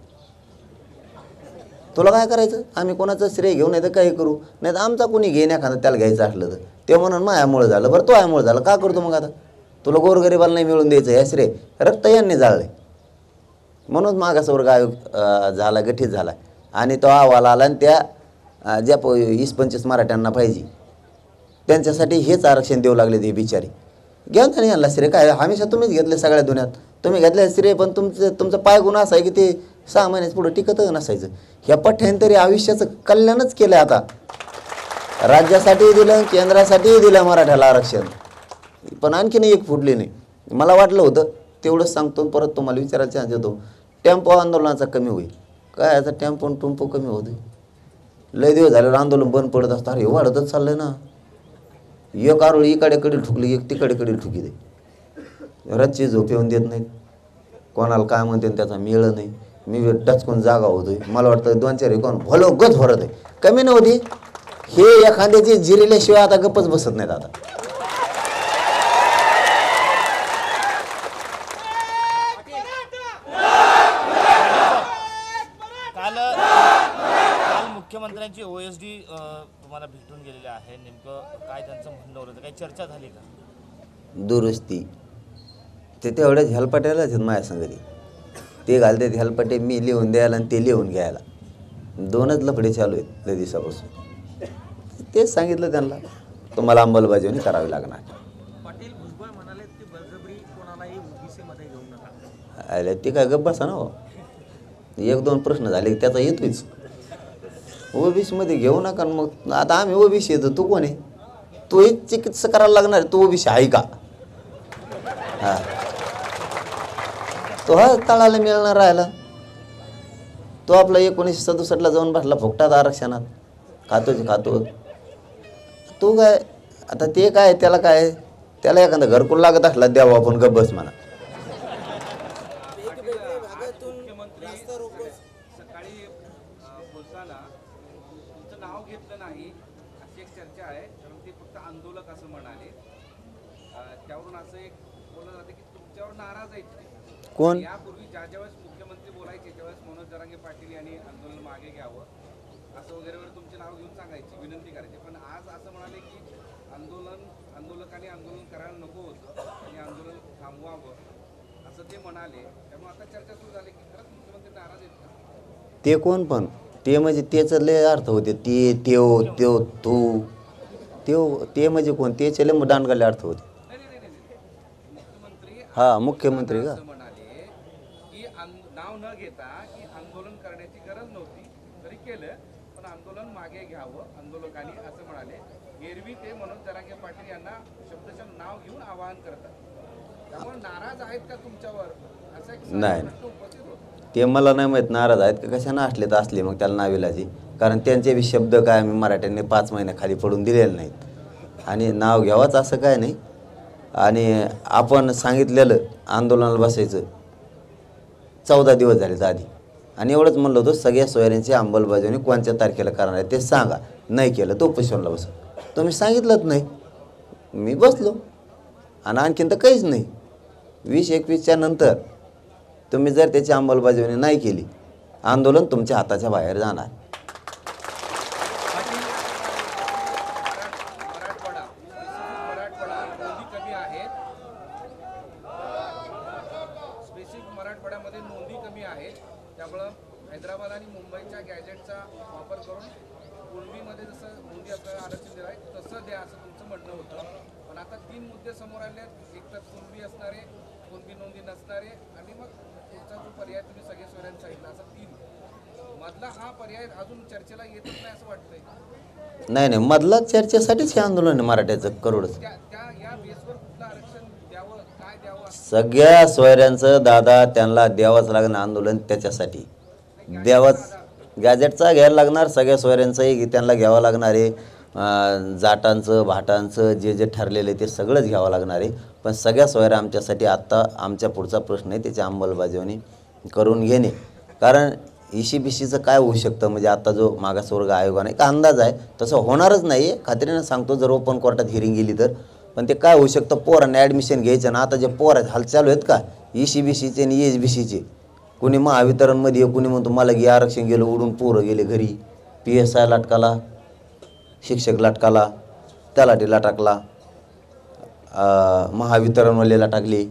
तुला काय करायचं. आम्ही कोणाचं श्रेय घेऊ नाही तर काही करू, नाही तर आमचा कोणी घेईन एखादं त्याला घ्यायचं असलं तर ते म्हणून मायामुळं झालं. बरं तो आयामुळं झालं का करतो मग आता, तुला गोरगरिबाला नाही मिळून द्यायचं हे श्रेय, रक्त यांनी जाळलंय. म्हणून मागासवर्ग आयोग झाला, गठीत झाला आणि तो अहवाल आला. आणि त्या ज्या 20-25 मराठ्यांना पाहिजे त्यांच्यासाठी हेच आरक्षण देऊ लागले ते बिचारी. घेऊन त्याने आणला श्रेय. काय हमेशा तुम्हीच घेतले सगळ्या दुनियात, तुम्ही घेतले श्रेय. पण तुमचा पाय गुण असा आहे की ते 6 महिन्याच पुढे टिकतच नसायचं. ह्या पठ्ठ्याने तरी आयुष्याचं कल्याणच केलं. आता राज्यासाठीही दिलं, केंद्रासाठीही दिलं मराठ्याला आरक्षण, पण आणखीन एक फुटली नाही. मला वाटलं होतं तेवढंच सांगतो, परत तुम्हाला विचारायला चान्स देतो. टेम्पो आंदोलनाचा कमी होईल काय, याचा टेम्पो कमी होते. लय दिवस झाल्यावर आंदोलन बंद पडत असतं. अरे वाढतच चाललंय ना, एक आरोळी इकडे ठुकली, एक तिकडे ठुकी दे. रातची झोप येऊन देत नाहीत, कोणाला काय म्हणते त्याचा मेळ नाही. मी टचकून जागा होतोय. मला वाटतं 2-4 कोण भलोगत भरत आहे, कमी नव्हती. हे एखाद्याची जिरल्याशिवाय आता गप्पच बसत नाहीत. आता काल मुख्यमंत्र्यांची OSD तुम्हाला भेटून गेलेले आहे, नेमकं काय त्यांचं म्हणणं होतं, काही चर्चा झाली का? दुरुस्ती ते तेवढ्याच हेलपाट्यालाच आहेत माझ्या संगती. ते घालतात हेलपाटे, मी लिहून द्यायला आणि ते लिहून घ्यायला. 2च लफडे चालू आहेत लय दिवसापासून. तेच सांगितलं त्यांना, तुम्हाला अंमलबजावणी करावी लागणार. पाटील भुजबळ म्हणाले की बळजबरी कोणालाही ओबीसी मध्ये घेऊ नका. अरे ते काय गप्प बसा ना हो. 1-2 प्रश्न झाले की त्याचा येतोच. ओबीसीमध्ये घेऊ नका. मग आता आम्ही ओबीसी येतो, तू कोण आहे, तू एक चिकित्सा करायला लागणार. तू ओबीसी आहे का, हा तो हा तळाला मिळणार राहिला. तो आपला 1967ला जाऊन बसला फुकटात आरक्षणात, खातो. तू काय आता ते काय, त्याला काय, त्याला एखादं घरकुल लागत असला द्यावं आपण, गप्प बस म्हणा. सकाळी बोलताना तुमचं नाव घेतलं नाही अशी एक चर्चा आहे, कारण ते फक्त आंदोलक असं म्हणाले. त्यावरून असं एक बोललं जातं की तुमच्यावर नाराज आहेत. कोण? यापूर्वी ज्यावेळेस मुख्यमंत्री बोलायचे त्यावेळेस मनोज जरांगे पाटील यांनी आंदोलन मागे घ्यावं असं वगैरे तुमचे नाव घेऊन सांगायची, विनंती करायची. पण आज असं म्हणाले की आंदोलकांनी आंदोलन करायला नको होतं आणि आंदोलन थांबवावं असं ते म्हणाले. त्यामुळे आता चर्चा सुरू झाली की खरंच मुख्यमंत्री नाराज आहेत का? ते कोण पण ते म्हणजे तेच लय अर्थ होते. ते म्हणजे कोण, त्याचे लय दांडगाले अर्थ होते. मुख्यमंत्री मुख्यमंत्री का, असं म्हणाले की नाव न घेता की आंदोलन करण्याची गरज नव्हती, तरी केलं, पण आंदोलन मागे घ्यावं आंदोलकांनी असं म्हणाले. एरवी ते मनोज जरांगे पाटील यांना शब्दशः नाव घेऊन आवाहन करतात. त्यामुळे नाराज आहेत का तुमच्यावर असा एक नाही. प्रश्न उपस्थित होतो. ते मला नाही माहीत नाराज आहेत का कशानं असले तर असले, मग त्याला नाविलाजी. कारण त्यांचे बी शब्द काय आम्ही मराठ्यांनी 5 महिन्याखाली पडून दिलेले नाहीत आणि नाव घ्यावाच असं काय नाही. आणि आपण सांगितलेलं आंदोलनाला बसायचं 14 दिवस झाले आधी, आणि एवढंच म्हणलं होतं सगळ्या सोयऱ्यांची अंमलबजावणी कोणत्या तारखेला करणार आहे ते सांगा. नाही केलं तो उपोषणाला बसा. तुम्ही सांगितलंच नाही, मी बसलो. आणि आणखीन तर काहीच नाही. 20-21च्या नंतर तुम्ही जर त्याची अंमलबजावणी नाही केली, आंदोलन तुमच्या हाताच्या बाहेर जाणार. मराठवाड्यामध्ये नोंदी कमी आहेत, त्यामुळं हैदराबाद आणि मुंबईच्या गॅजेटचा वापर करून कुणबीमध्ये जसं नोंदी आपल्याला आरक्षण दिलं आहे तसं द्या असं तुमचं म्हणणं होतं. पण आता 3 मुद्दे समोर आले आहेत. एक तर कुणबी असणारे, कुणबी नोंदी नसणारे, आणि मग तुमचा जो पर्याय तुम्ही सगळे सोयऱ्यांनी सांगितला असा 3 मधला हा पर्याय अजून चर्चेला येतच नाही असं वाटतंय. नाही मधला चर्चेसाठीच हे आंदोलन आहे मराठ्याचं करोडच. त्या या बेसवर कुठलं आरक्षण द्यावं, काय द्यावं? सगळ्या सोयऱ्यांचं दादा त्यांना द्यावंच लागणार आंदोलन त्याच्यासाठी द्यावंच. गॅजेटचा घ्यायला लागणार, सगळ्या सोयऱ्यांचंही त्यांना घ्यावं लागणार आहे. जाटांचं भाटांचं जे जे ठरलेलं आहे ते सगळंच घ्यावं लागणार आहे. पण सगळ्या सोयऱ्या आमच्यासाठी आत्ता आमच्या पुढचा प्रश्न आहे त्याची अंमलबजावणी करून घेणे. कारण ECBCचं काय होऊ शकतं म्हणजे आता जो मागासवर्ग आयोगाने एक अंदाज आहे तसं होणारच नाही आहे, खात्रीनं सांगतो जर ओपन कोर्टात हिअरिंग गेली तर. पण ते काय होऊ शकतं, पोरांना ॲडमिशन घ्यायचं ना, आता जे पोर हाल चालू आहेत का ECBCचे आणि ESBCचे, कुणी महावितरणमध्ये आहे, कुणी म्हणतो मला घे आरक्षण गेलं उडून पोरं गेले घरी, PSI लटकाला, शिक्षक लटकाला, तलाठीला टाकला, महावितरणवालेला टाकली,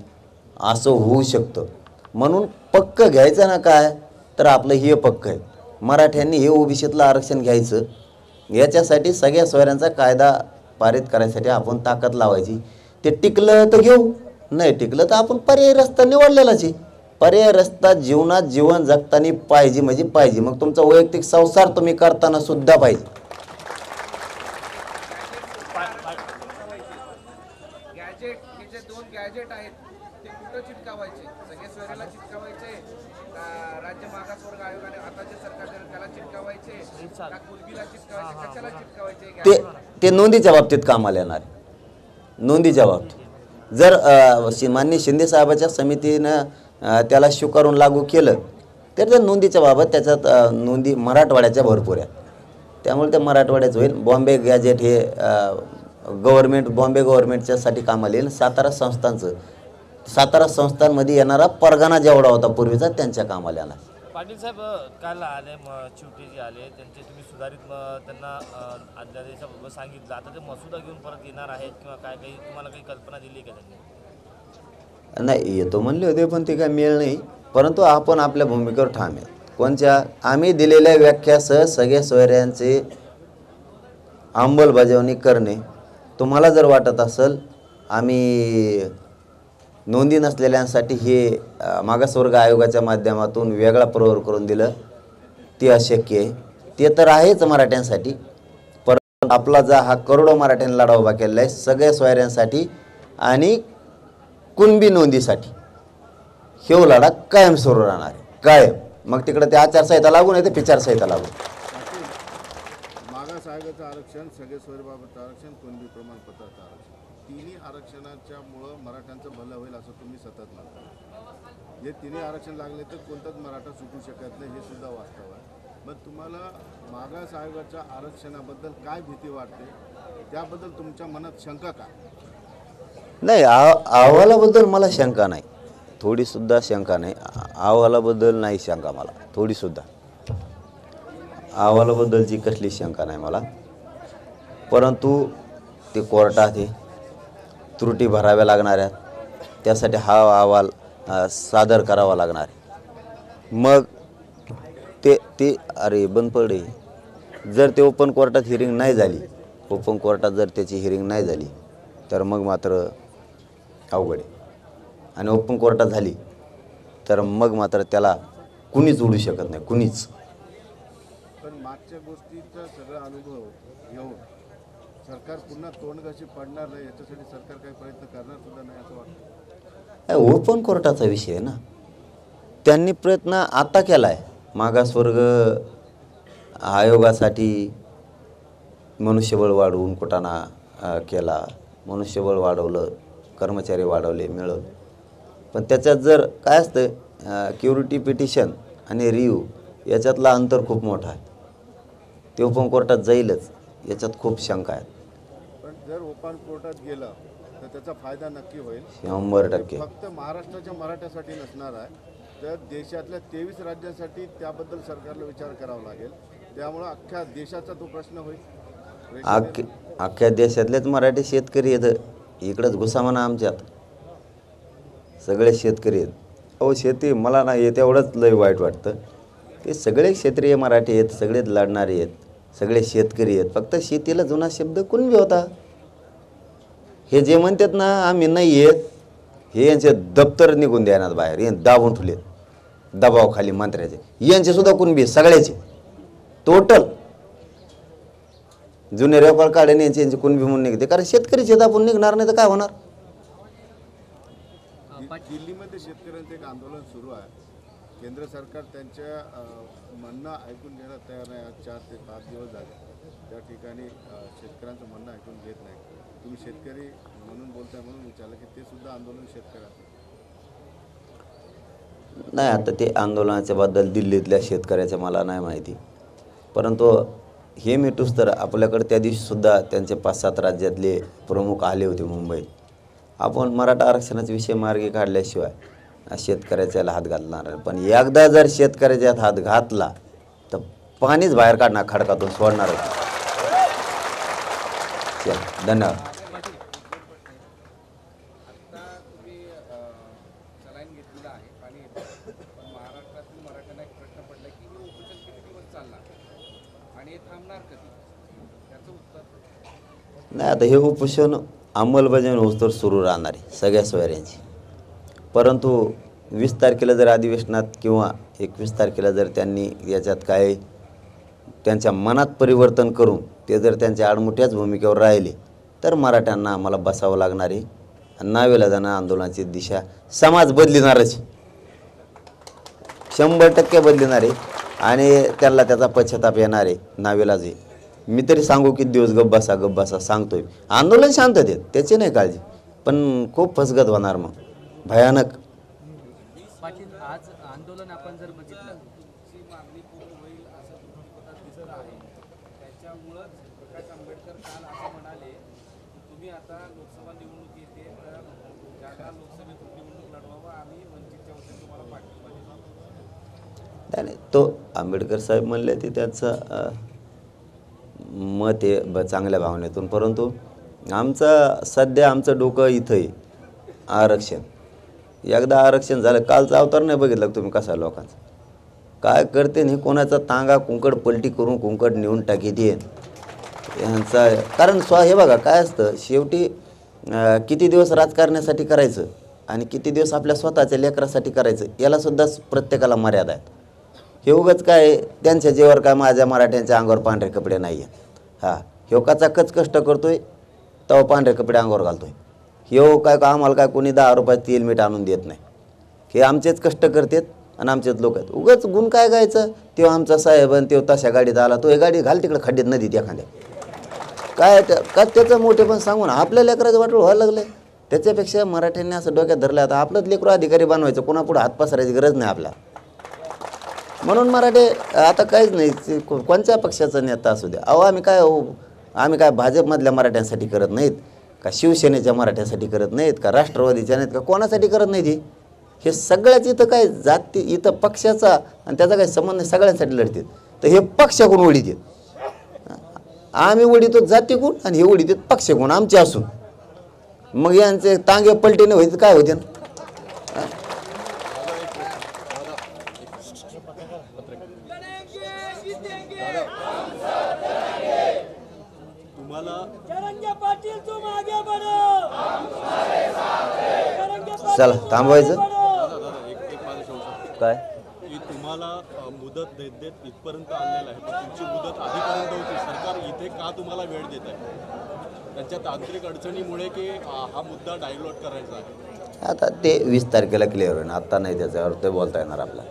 असं होऊ शकतं. म्हणून पक्क घ्यायचं ना काय तर आपलं हे पक्क आहे, मराठ्यांनी हे OBCतलं आरक्षण घ्यायचं. याच्यासाठी सगळ्या सोयऱ्यांचा कायदा पारित करायसाठी आपण ताकद लावायची. ते टिकलं तर घेऊ, नाही टिकलं तर आपण पर्यायी रस्ता निवडलेलाच आहे. पर्यायी रस्ता जीवनात जीवन जगताना पाहिजे म्हणजे पाहिजे. मग तुमचा वैयक्तिक संसार तुम्ही करताना सुद्धा पाहिजे. गॅजेट हे जे 2 गॅजेट आहेत ते कुठं चिटकावायचे? सगळे सोयऱ्याला चिटकावायचे, राज्य मागासवर्ग आयोगाने आता जे सरकार करेल त्याला चिटकावायचे, का कुलबीला चिटकावायचे, कशाला चिटकावायचे? ते नोंदीच्या बाबतीत कामाला येणार आहे. नोंदीच्या बाबतीत जर माननीय शिंदे साहेबाच्या समितीनं त्याला स्वीकारून लागू केलं तर त्या नोंदीच्या बाबत त्याच्यात नोंदी मराठवाड्याच्या भरपूर आहेत. त्यामुळे ते मराठवाड्याचं होईल. बॉम्बे गॅजेट हे बॉम्बे गव्हर्नमेंटच्यासाठी कामाला येईल. सातारा संस्थांमध्ये येणारा परगाणा जेवढा होता पूर्वीचा त्यांच्या कामाला येणार. पाटील साहेब काल आले चिवटे जे आले त्यांचे तुम्ही सुधारित त्यांना अध्यादेशाबाबत सांगितलं, आता ते मसुदा घेऊन परत येणार आहेत किंवा काय काही तुम्हाला काही कल्पना दिली का त्यांनी? नाही येतो म्हणले होते पण ते काय मिळेल नाही. परंतु आपण आपल्या भूमिकेवर ठाम आहे. कोणत्या आम्ही दिलेल्या व्याख्यासह सगळ्या सोयऱ्यांचे अंमलबजावणी करणे. तुम्हाला जर वाटत असेल आम्ही नोंदी नसलेल्यांसाठी हे मागासवर्ग आयोगाच्या माध्यमातून वेगळा प्रवर करून दिलं, ते अशक्य आहे. ते तर आहेच मराठ्यांसाठी, परंतु आपला जा हा करोडो मराठ्यांनी लढा उभा केलेला आहे सगळ्या सोयऱ्यांसाठी आणि कुणबी नोंदीसाठी. हे लढा कायम सुरू राहणार आहे, कायम. मग तिकडे ते आचारसंहिता लागू नाही तर विचारसंहिता लागू. मागास आयोगाचं आरक्षण, सगळे सोयरीबाबतचं आरक्षण, कुणबी प्रमाणपत्राचं आरक्षण, तिन्ही आरक्षणाच्या मुळं मराठ्यांचं भलं होईल असं तुम्ही सतत म्हणता. हे तिन्ही आरक्षण लागले तर कोणताच मराठा सुटू शकत नाही, हे सुद्धा वास्तव आहे. मग तुम्हाला मागास आयोगाच्या आरक्षणाबद्दल काय भीती वाटते, त्याबद्दल तुमच्या मनात शंका का? नाही अहवालाबद्दल मला शंका नाही, थोडीसुद्धा शंका नाही. अहवालाबद्दल नाही शंका मला, थोडीसुद्धा अहवालाबद्दलची कसली शंका नाही मला. परंतु ते कोर्टात आहे, त्रुटी भराव्या लागणार आहेत, त्यासाठी हा अहवाल सादर करावा लागणार आहे. मग ते अरे बंद पडे जर ते ओपन कोर्टात हिअरिंग नाही झाली, ओपन कोर्टात जर त्याची हिअरिंग नाही झाली तर मग मात्र अवघड आहे. आणि ओपन कोर्टात झाली तर मग मात्र त्याला कुणीच उडू शकत नाही, कुणीच. पण मागच्या गोष्टीचा सगळा अनुभव घेऊन सरकार पुन्हा तोंडघशी पडणार नाही याच्यासाठी सरकार काही प्रयत्न करणार सुद्धा नाही असं वाटतं. ओपन कोर्टाचा विषय आहे ना. त्यांनी प्रयत्न आता केला आहे. मागासवर्ग आयोगासाठी मनुष्यबळ वाढवून कुटाणा केला, मनुष्यबळ वाढवलं, कर्मचारी वाढवले मिळवले. पण त्याच्यात जर काय असतं क्युरिटी पिटिशन आणि रिव्ह्यू याच्यातला अंतर खूप मोठा आहे. ते ओपन कोर्टात जाईलच याच्यात खूप शंका आहेत. पण जर ओपन कोर्टात गेलं तर त्याचा फायदा नक्की होईल, 100%. फक्त महाराष्ट्राच्या मराठ्यासाठी नसणार आहे, तर देशातल्या 23 राज्यांसाठी त्याबद्दल सरकारला विचार करावा लागेल. त्यामुळं अख्ख्या देशाचा तो प्रश्न होईल. अख्ख्या देशातलेच मराठी शेतकरी आहेत. इकडंच घुसा म्हणा आमच्यात सगळे शेतकरी आहेत. अहो शेती मला नाही येत एवढंच लय वाईट वाटतं. ते सगळे क्षेत्रीय मराठी आहेत, सगळेच लढणारे आहेत, सगळे शेतकरी आहेत. फक्त शेतीला जुना शब्द कुणबी होता. हे जे म्हणतात ना आम्ही नाही येत, हे यांचे दप्तर निघून द्यायनात बाहेर, हे दाबून ठेवलेत. दबावाखाली मंत्र्याचे, यांचे सुद्धा कुणबी सगळ्याचे टोटल जुने रेकॉर्ड काढणे यांची कुणबी म्हणून निघते. कारण शेतकरीचे आपण निघणार नाही तर काय होणार. दिल्लीमध्ये शेतकऱ्यांचं एक आंदोलन सुरू आहे. केंद्र सरकार त्यांच्या म्हणणं ऐकून घ्यायला तयार नाही. आज 4 ते 5 दिवस झाले त्या ठिकाणी शेतकऱ्यांचं म्हणणं ऐकून घेत नाही. तुम्ही शेतकरी म्हणून बोलताय म्हणून विचारलं की ते सुद्धा आंदोलन शेतकऱ्याचं नाही. आता ते आंदोलनाच्या बद्दल दिल्लीतल्या शेतकऱ्याचं मला नाही माहिती, परंतु हे मिठूस तर आपल्याकडे त्या दिवशीसुद्धा त्यांचे 5-7 राज्यातले प्रमुख आले होते मुंबईत. आपण मराठा आरक्षणाचा विषय मार्गी काढल्याशिवाय शेतकऱ्याच्याला हात घालणार नाही. पण एकदा जर शेतकऱ्याच्यात हात घातला तर पाणीच बाहेर काढणार, खडकातून सोडणार. धन्यवाद. आता तुम्ही सलाईन घेतलेलं आहे, पाणी येतं, पण महाराष्ट्रातील मराठ्यांना एक प्रश्न पडला की हे उपोषण किती दिवस चालणार आणि हे थांबणार कधी, त्याचं उत्तर नाही. आता हे उपोषण अंमलबजावणी होईस्तोवर सुरू राहणार आहे सगळ्या सोयऱ्यांची. परंतु 20 तारखेला जर अधिवेशनात किंवा 21 तारखेला जर त्यांनी याच्यात काय त्यांच्या मनात परिवर्तन करून ते जर त्यांच्या आडमुठ्याच भूमिकेवर राहिले तर मराठ्यांना आम्हाला बसावं लागणार आहे. नावेला जाणं आंदोलनाची दिशा समाज बदलिणारच, 100% बदलिणार आहे आणि त्याला त्याचा पश्चाताप येणार आहे. नावेला जे मी तरी सांगू किती दिवस गप्प बसा सांगतोय. आंदोलन शांततेत त्याची नाही काळजी, पण खूप फसगत होणार मग भयानक. पाटील, आज आंदोलन आपण जर बघितलं ची मागणी पूर्ण होईल असं दृष्टिकोनात दिसत आहे. त्याच्यामुळंच प्रकाश आंबेडकर काल असं म्हणाले की तुम्ही आता लोकसभा निवडणूक येते तर जागा लोकसभेतून निवडणूक लढवावं, आम्ही वंचितच्या वतीने तुम्हाला पाठिंबा देऊ. नाही, तो आंबेडकर साहेब म्हणले ते त्यांचं मत आहे चांगल्या भावनेतून. परंतु सध्या आमचं डोकं इथं आहे आरक्षण. एकदा आरक्षण झालं, कालचा अवतार नाही बघितलं तुम्ही कसा लोकांचा काय करते हे, कोणाचा तांगा कुंकड पलटी करून कुंकड नेऊन टाकीत येईन यांचा. कारण हे बघा काय असतं शेवटी, किती दिवस राजकारणासाठी करायचं आणि किती दिवस आपल्या स्वतःच्या लेकरासाठी करायचं यालासुद्धा प्रत्येकाला मर्यादा आहेत. हे उगाच काय त्यांच्या जीवावर काय माझ्या मराठ्यांच्या अंगावर पांढरे कपडे नाही आहेत. हां, ह्यो कचाकच कष्ट करतोय तेव्हा पांढरे कपडे अंगावर घालतोय. ह्यो काय का आम्हाला काय कोणी 10 रुपयात तेल मीठ आणून देत नाही. हे आमचेच कष्ट करतात आणि आमचेच लोक आहेत. उगाच गुण काय गायचं, तेव्हा आमचा साहेब आणि तेव्हा तशा गाडीत आला, तो हे गाडी घाल तिकडे खड्ड्यात नदीत एखाद्या. काय त्याचं मोठे पण सांगून आपल्या लेकराचं वाटोळ व्हायला लागलं. त्याच्यापेक्षा मराठ्यांनी असं डोक्यात धरलं आता आपलंच लेकरू अधिकारी बनवायचं, कोणापुढे हात पसरायची गरज नाही आपला. म्हणून मराठे आता काहीच नाही, कोणत्या पक्षाचा नेता असू द्या. आम्ही काय भाजपमधल्या मराठ्यांसाठी करत नाहीत का, शिवसेनेच्या मराठ्यांसाठी करत नाहीत का, राष्ट्रवादीच्या नाहीत का, कोणासाठी करत नाही. हे सगळ्याच इथं काय जाती इथं पक्षाचा आणि त्याचा काही संबंध नाही, सगळ्यांसाठी लढतात. तर हे पक्षाकडून वडीत आम्ही वडीतो जातीकून आणि हे वडीत पक्षाकडून आमचे असून मग यांचे तांगे पलटीने व्हायचं काय होते. चला थांबवायचं काय की तुम्हाला मुदत देत इथपर्यंत आणलेलं आहे, पण तुमची मुदत आधीपर्यंत होती. सरकार इथे का तुम्हाला वेळ देत आहे? त्यांच्या तांत्रिक अडचणीमुळे की हा मुद्दा डायव्हर्ट करायचा आहे? आता ते 20 तारखेला क्लिअर होईल, आता नाही त्याच्यावर ते बोलता येणार आपल्याला.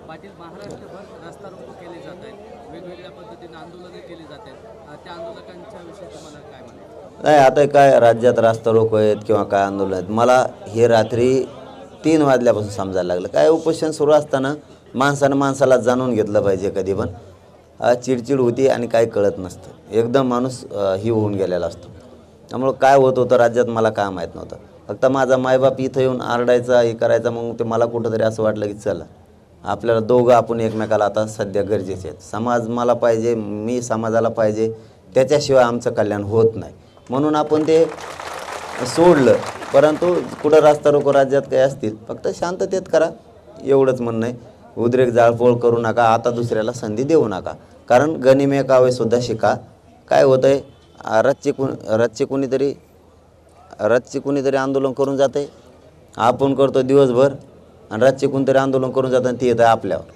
पाटील, महाराष्ट्रभर रस्ता रोको केले जात आहेत, वेगवेगळ्या पद्धतीने आंदोलने केली जात आहेत. त्या आंदोलकांच्या विषयी तुम्हाला काय म्हणायचं? नाही, आता काय राज्यात रास्ता रोको आहेत किंवा काय आंदोलन आहेत, मला हे रात्री 3 वाजल्यापासून समजायला लागलं. काय उपोषण सुरू असताना माणसाला जाणून घेतलं पाहिजे. कधी पण चिडचिड होती आणि काय कळत नसतं, एकदम माणूस ही होऊन गेलेला असतो. त्यामुळं काय होत होतं राज्यात मला काय माहीत नव्हतं. फक्त माझा मायबाप इथं येऊन आरडायचा हे करायचा, मग ते मला कुठंतरी असं वाटलं की चला आपल्याला दोघं आपण एकमेकाला आता सध्या गरजेचे आहेत. समाज मला पाहिजे, मी समाजाला पाहिजे, त्याच्याशिवाय आमचं कल्याण होत नाही. म्हणून आपण ते सोडलं. परंतु कुठं रास्ता रोको राज्यात काही असतील फक्त शांततेत करा एवढंच म्हणणं आहे. उद्रेक जाळपोळ करू नका, आता दुसऱ्याला संधी देऊ नका. कारण गनिमे कावेसुद्धा शिका. काय होतं आहे, रातची कुणीतरी आंदोलन करून जाते, आपण करतो दिवसभर आणि रातचे कोणतरी आंदोलन करून जातात ते येतं आपल्यावर.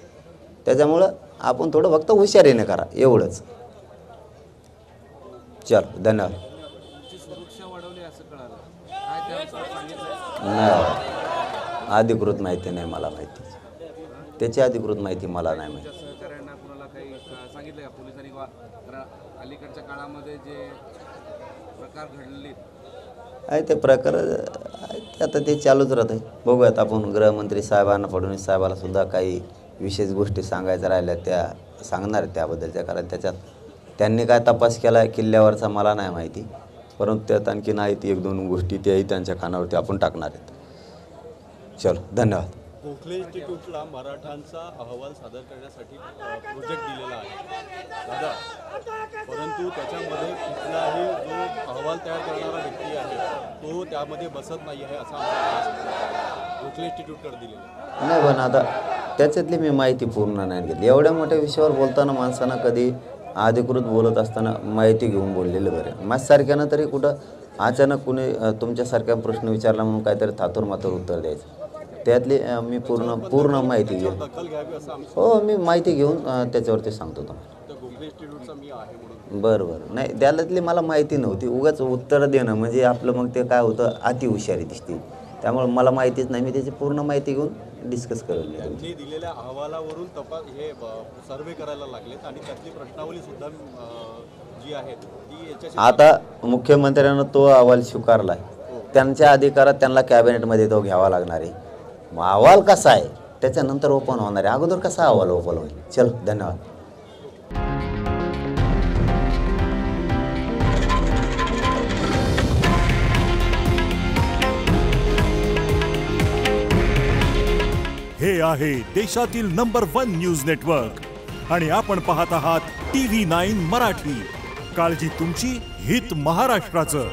त्याच्यामुळं आपण थोडं फक्त हुशारीने करा एवढंच. चल धन्यवाद. तुमची सुरक्षा वाढवली असं कळालं, काय त्यानुसार सांगितलं? नाही, अधिकृत माहिती नाही मला माहिती. त्याची अधिकृत माहिती मला नाही माहिती. सहकाऱ्यांना कुणाला काही सांगितलं का पोलिसांनी? कारण अलीकडच्या काळामध्ये जे प्रकार घडले आहे ते प्रकार आता ते चालूच राहत आहे. बघूयात आपण गृहमंत्री साहेबांना, फडणवीस साहेबाला सुद्धा काही विशेष गोष्टी सांगायच्या राहिल्या त्या सांगणार त्याबद्दलच्या. कारण त्याच्यात त्यांनी काय तपास केला आहे किल्ल्यावरचा मला नाही माहिती, परंतु त्यात आणखीन आहेत 1-2 गोष्टी त्याही त्यांच्या कानावरती आपण टाकणार आहेत. चलो धन्यवाद. गोखले इन्स्टिट्यूटला मराठांचा अहवाल सादर करण्यासाठी प्रोजेक्ट दिलेला आहे दादा, परंतु त्याच्यामध्ये कुठलाही जो अहवाल तयार करणारा व्यक्ती आहे तो त्यामध्ये बसत नाही आहे असा आमचा गोखले इन्स्टिट्यूटकडे दिलेला आहे. नाही पण आता त्याच्यातली मी माहिती पूर्ण नाही घेतली. एवढ्या मोठ्या विषयावर बोलताना माणसानं कधी अधिकृत बोलत असताना माहिती घेऊन बोललेलं बरं. माझ्यासारख्यानं तरी कुठं अचानक कुणी तुमच्यासारख्या प्रश्न विचारला म्हणून काहीतरी थातूरमातूर उत्तर द्यायचं. त्यातली मी पूर्ण माहिती घेईन. दखल घ्यावी असं आमचं. हो, मी माहिती घेऊन त्याच्यावरती सांगतो तुम्हाला. गोखले इन्स्टिट्यूटचा मी आहे म्हणून. बरं. नाही त्यातली मला माहिती नव्हती. उगाच उत्तर देणं म्हणजे आपलं मग ते काय होतं, अतिहुशारी दिसते. त्यामुळे मला माहितीच नाही. मी त्याची पूर्ण माहिती घेऊन डिस्कस करेल. त्यांनी दिलेल्या अहवालावरून तपास हे सर्वे करायला लागलेत आणि त्यातली प्रश्नावली सुद्धा जी आहे ती याच्याशी आता मुख्यमंत्र्यांना तो अहवाल स्वीकारला आहे. त्यांच्या अधिकारात त्यांना कॅबिनेटमध्ये तो घ्यावा लागणार आहे. मग अहवाल कसा आहे त्याच्यानंतर ओपन होणार आहे. अगोदर कसा अहवाल ओपन होईल. चल धन्यवाद. हे आहे देशातील नंबर 1 न्यूज नेटवर्क आणि आपण पाहत आहात TV9 मराठी. काळजी तुमची, हित महाराष्ट्राचं.